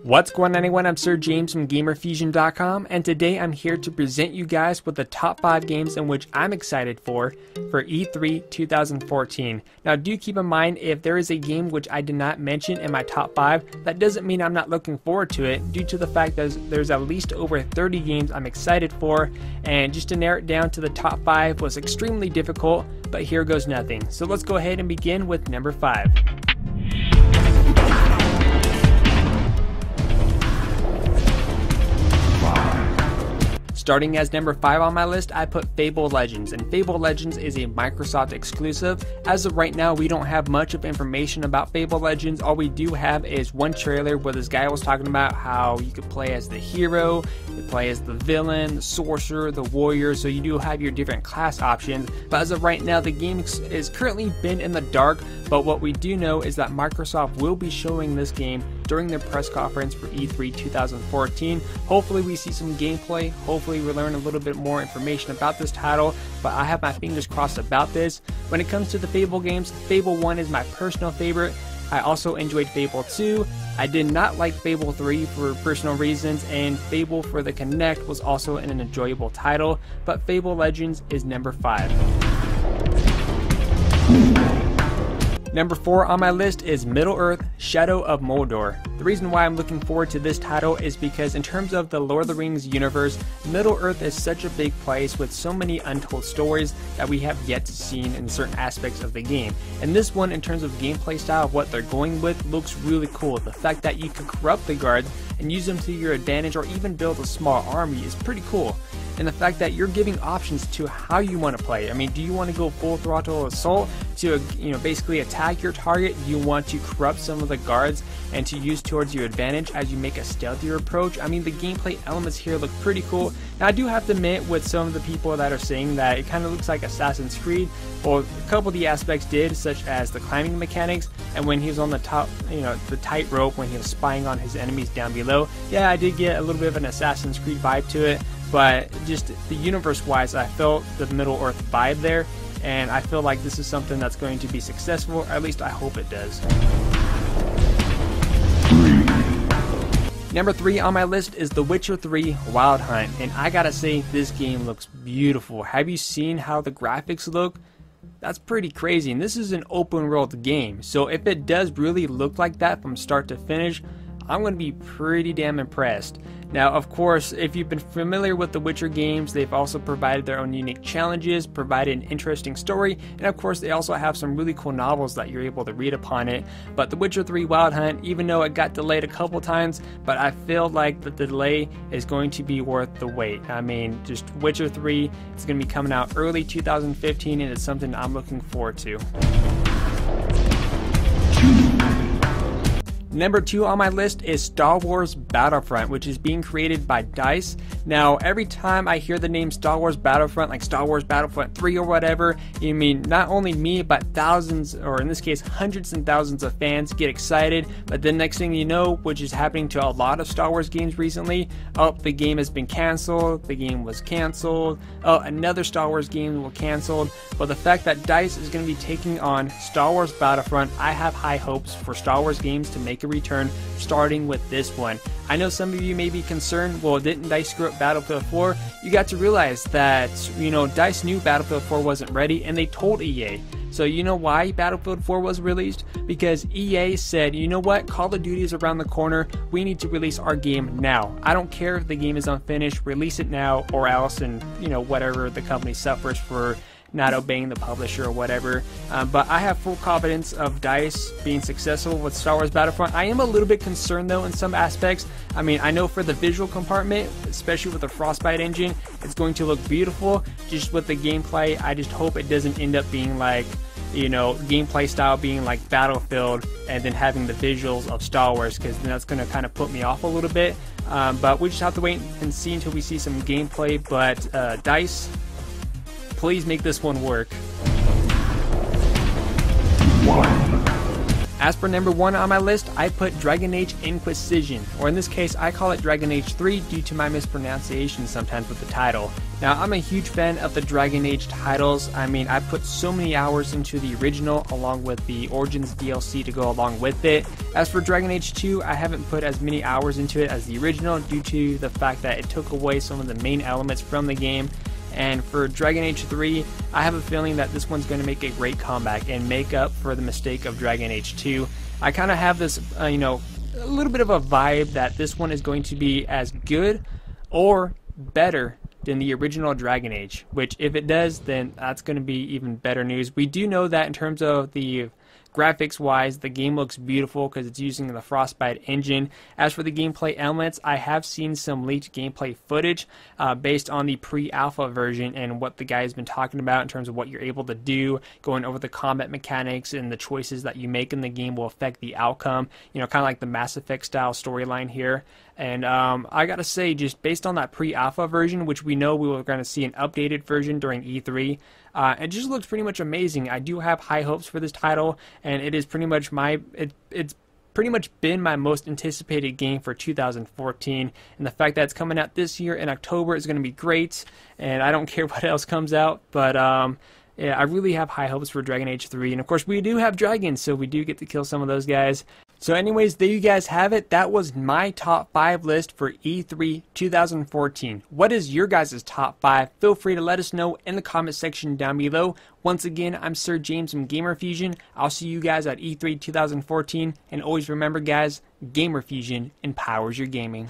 What's going on, everyone? I'm SirJames from Gamerfuzion.com, and today I'm here to present you guys with the top 5 games in which I'm excited for E3 2014. Now, do keep in mind, if there is a game which I did not mention in my top 5, that doesn't mean I'm not looking forward to it, due to the fact that there's at least over 30 games I'm excited for, and just to narrow it down to the top 5 was extremely difficult, but here goes nothing. So let's go ahead and begin with number 5. Starting as number 5 on my list, I put Fable Legends, and Fable Legends is a Microsoft exclusive. As of right now, we don't have much of information about Fable Legends. All we do have is one trailer where this guy was talking about how you could play as the hero, you play as the villain, the sorcerer, the warrior, so you do have your different class options. But as of right now, the game is currently been in the dark, but what we do know is that Microsoft will be showing this game during their press conference for E3 2014. Hopefully we see some gameplay, hopefully we learn a little bit more information about this title, but I have my fingers crossed about this. When it comes to the Fable games, Fable 1 is my personal favorite. I also enjoyed Fable 2. I did not like Fable 3 for personal reasons, and Fable for the Kinect was also an enjoyable title, but Fable Legends is number 5. Number 4 on my list is Middleearth: Shadow of Mordor. The reason why I'm looking forward to this title is because in terms of the Lord of the Rings universe, Middle-earth is such a big place with so many untold stories that we have yet to see in certain aspects of the game. And this one, in terms of gameplay style of what they're going with, looks really cool. The fact that you can corrupt the guards and use them to your advantage, or even build a small army, is pretty cool. And the fact that you're giving options to how you want to play. I mean, do you want to go full throttle assault to, basically attack your target? Do you want to corrupt some of the guards and to use towards your advantage as you make a stealthier approach? I mean, the gameplay elements here look pretty cool. Now, I do have to admit, with some of the people that are saying that it kind of looks like Assassin's Creed, well, a couple of the aspects did, such as the climbing mechanics, and when he was on the top, the tightrope when he was spying on his enemies down below. Yeah, I did get a little bit of an Assassin's Creed vibe to it. But just the universe-wise, I felt the Middle-earth vibe there, and I feel like this is something that's going to be successful, or at least I hope it does. Number 3 on my list is The Witcher 3 Wild Hunt, and I gotta say, this game looks beautiful. Have you seen how the graphics look? That's pretty crazy, and this is an open world game, so if it does really look like that from start to finish, I'm going to be pretty damn impressed. Now, of course, if you've been familiar with the Witcher games, they've also provided their own unique challenges, provided an interesting story, and of course they also have some really cool novels that you're able to read upon it. But The Witcher 3 Wild Hunt, even though it got delayed a couple times, but I feel like the delay is going to be worth the wait. I mean, just Witcher 3, it's going to be coming out early 2015, and it's something I'm looking forward to. Number 2 on my list is Star Wars Battlefront, which is being created by DICE. Now, every time I hear the name Star Wars Battlefront, like Star Wars Battlefront 3 or whatever, I mean, not only me, but thousands, or in this case, hundreds and thousands of fans get excited. But then next thing you know, which is happening to a lot of Star Wars games recently, oh, the game has been canceled, the game was canceled, oh, another Star Wars game was canceled. But the fact that DICE is going to be taking on Star Wars Battlefront, I have high hopes for Star Wars games to make a return, starting with this one. I know some of you may be concerned, well, didn't DICE screw up Battlefield 4? You got to realize that, DICE knew Battlefield 4 wasn't ready, and they told EA. So you know why Battlefield 4 was released? Because EA said, you know what, Call of Duty is around the corner, we need to release our game now. I don't care if the game is unfinished, release it now, or else, and whatever the company suffers for not obeying the publisher or whatever. But I have full confidence of DICE being successful with Star Wars Battlefront. I am a little bit concerned though in some aspects. I mean, I know for the visual compartment, especially with the Frostbite engine, it's going to look beautiful. Just with the gameplay, I just hope it doesn't end up being like, gameplay style being like Battlefield and then having the visuals of Star Wars, because then that's going to kind of put me off a little bit. But we just have to wait and see until we see some gameplay. But DICE, please make this one work. As for number 1 on my list, I put Dragon Age Inquisition, or in this case I call it Dragon Age 3 due to my mispronunciation sometimes with the title. Now I'm a huge fan of the Dragon Age titles. I mean, I put so many hours into the original along with the Origins DLC to go along with it. As for Dragon Age 2, I haven't put as many hours into it as the original due to the fact that it took away some of the main elements from the game. And for Dragon Age 3, I have a feeling that this one's going to make a great comeback and make up for the mistake of Dragon Age 2. I kind of have this, a little bit of a vibe that this one is going to be as good or better than the original Dragon Age, which if it does, then that's going to be even better news. We do know that in terms of the graphics wise, the game looks beautiful because it's using the Frostbite engine. As for the gameplay elements, I have seen some leaked gameplay footage based on the pre-alpha version and what the guy has been talking about in terms of what you're able to do, going over the combat mechanics and the choices that you make in the game will affect the outcome, kind of like the Mass Effect style storyline here. And I gotta say, just based on that pre-alpha version, which we know we were going to see an updated version during E3, it just looks pretty much amazing. I do have high hopes for this title, and it is pretty much it's pretty much been my most anticipated game for 2014. And the fact that it's coming out this year in October is going to be great. And I don't care what else comes out, but yeah, I really have high hopes for Dragon Age 3. And of course, we do have dragons, so we do get to kill some of those guys. So anyways, there you guys have it. That was my top 5 list for E3 2014. What is your guys' top 5? Feel free to let us know in the comment section down below. Once again, I'm SirJames from Gamerfuzion. I'll see you guys at E3 2014. And always remember, guys, Gamerfuzion empowers your gaming.